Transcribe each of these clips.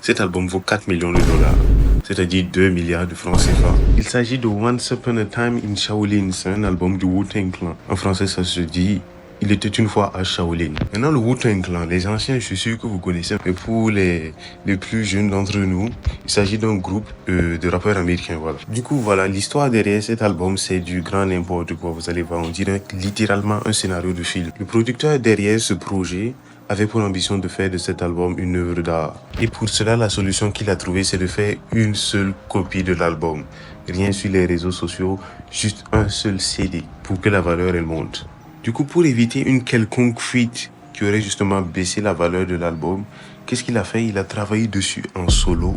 Cet album vaut 4 millions de dollars, c'est-à-dire 2 milliards de francs CFA. Il s'agit de Once Upon a Time in Shaolin, c'est un album du Wu-Tang Clan. En français, ça se dit Il était une fois à Shaolin. Maintenant, le Wu-Tang Clan, les anciens, je suis sûr que vous connaissez. Mais pour les plus jeunes d'entre nous, il s'agit d'un groupe de rappeurs américains, voilà. Du coup, voilà, l'histoire derrière cet album, c'est du grand n'importe quoi. Vous allez voir, on dirait littéralement un scénario de film. Le producteur derrière ce projet avait pour ambition de faire de cet album une œuvre d'art. Et pour cela, la solution qu'il a trouvée, c'est de faire une seule copie de l'album. Rien sur les réseaux sociaux, juste un seul CD pour que la valeur elle monte. Du coup, pour éviter une quelconque fuite qui aurait justement baissé la valeur de l'album, qu'est-ce qu'il a fait? Il a travaillé dessus en solo.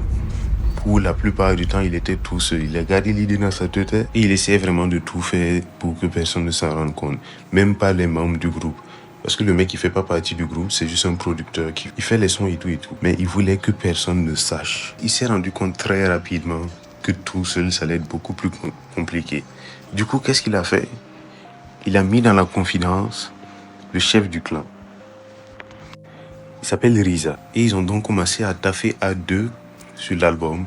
Pour la plupart du temps, il était tout seul. Il a gardé l'idée dans sa tête et il essayait vraiment de tout faire pour que personne ne s'en rende compte. Même pas les membres du groupe. Parce que le mec, il fait pas partie du groupe, c'est juste un producteur qui fait les sons et tout et tout. Mais il voulait que personne ne sache. Il s'est rendu compte très rapidement que tout seul, ça allait être beaucoup plus compliqué. Du coup, qu'est-ce qu'il a fait? Il a mis dans la confidence le chef du clan. Il s'appelle Riza. Et ils ont donc commencé à taffer à deux sur l'album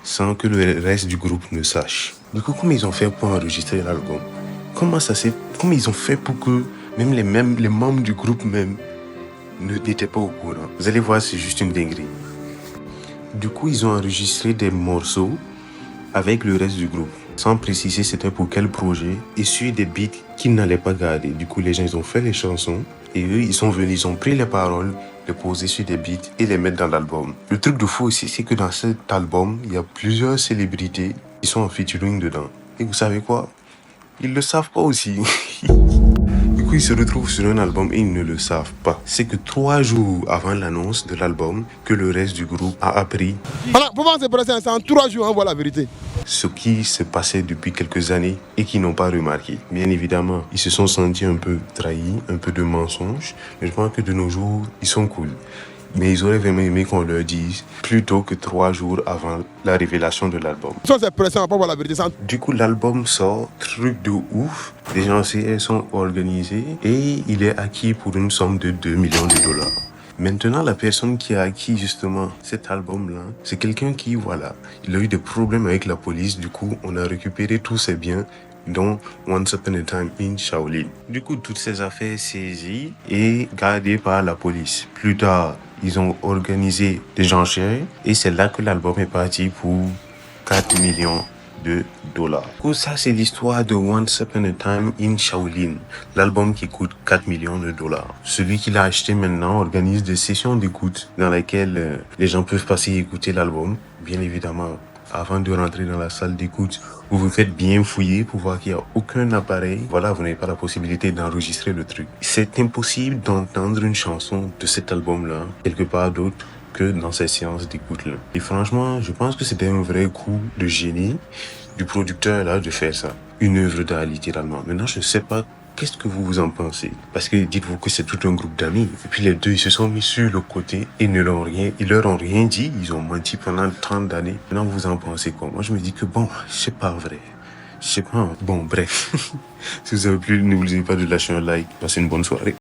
sans que le reste du groupe ne sache. Du coup, comment ils ont fait pour enregistrer l'album? Comment ils ont fait pour que même les membres du groupe même n'étaient pas au courant? Vous allez voir, c'est juste une dinguerie. Du coup, ils ont enregistré des morceaux avec le reste du groupe, sans préciser c'était pour quel projet, et sur des beats qu'ils n'allaient pas garder. Du coup, les gens, ils ont fait les chansons, et eux, ils sont venus, ils ont pris les paroles, les poser sur des beats et les mettre dans l'album. Le truc de fou aussi, c'est que dans cet album, il y a plusieurs célébrités qui sont en featuring dedans. Et vous savez quoi? Ils le savent pas aussi. Du coup, ils se retrouvent sur un album et ils ne le savent pas. C'est que 3 jours avant l'annonce de l'album, que le reste du groupe a appris. Voilà, pour moi, c'est en 3 jours, on voit la vérité. Ce qui se passait depuis quelques années et qu'ils n'ont pas remarqué. Bien évidemment, ils se sont sentis un peu trahis, un peu de mensonges, mais je pense que de nos jours, ils sont cool. Mais ils auraient vraiment aimé qu'on leur dise plutôt que 3 jours avant la révélation de l'album. Ça, c'est pressant, pas voir la vérité. Du coup, l'album sort, truc de ouf. Les gens sont organisés et il est acquis pour une somme de 2 millions de dollars. Maintenant, la personne qui a acquis justement cet album-là, c'est quelqu'un qui, voilà, il a eu des problèmes avec la police. Du coup, on a récupéré tous ses biens, dont Once Upon a Time in Shaolin. Du coup, toutes ces affaires saisies et gardées par la police. Plus tard, ils ont organisé des enchères et c'est là que l'album est parti pour 4 millions de dollars. Du coup, ça, c'est l'histoire de Once Upon a Time in Shaolin, l'album qui coûte 4 millions de dollars. Celui qui l'a acheté maintenant organise des sessions d'écoute dans lesquelles les gens peuvent passer et écouter l'album. Bien évidemment, avant de rentrer dans la salle d'écoute, vous vous faites bien fouiller pour voir qu'il n'y a aucun appareil. Voilà, vous n'avez pas la possibilité d'enregistrer le truc. C'est impossible d'entendre une chanson de cet album-là quelque part d'autre que dans ces séances d'écoute-là. Et franchement, je pense que c'était un vrai coup de génie du producteur là de faire ça. Une œuvre d'art littéralement. Maintenant, je ne sais pas qu'est-ce que vous en pensez. Parce que dites-vous que c'est tout un groupe d'amis. Et puis les deux, ils se sont mis sur le côté et ils leur ont rien dit. Ils ont menti pendant 30 années. Maintenant, vous en pensez quoi? Moi, je me dis que bon, c'est pas vrai. Je sais pas. Bon, bref. Si vous avez plu, n'oubliez pas de lâcher un like. Passez une bonne soirée.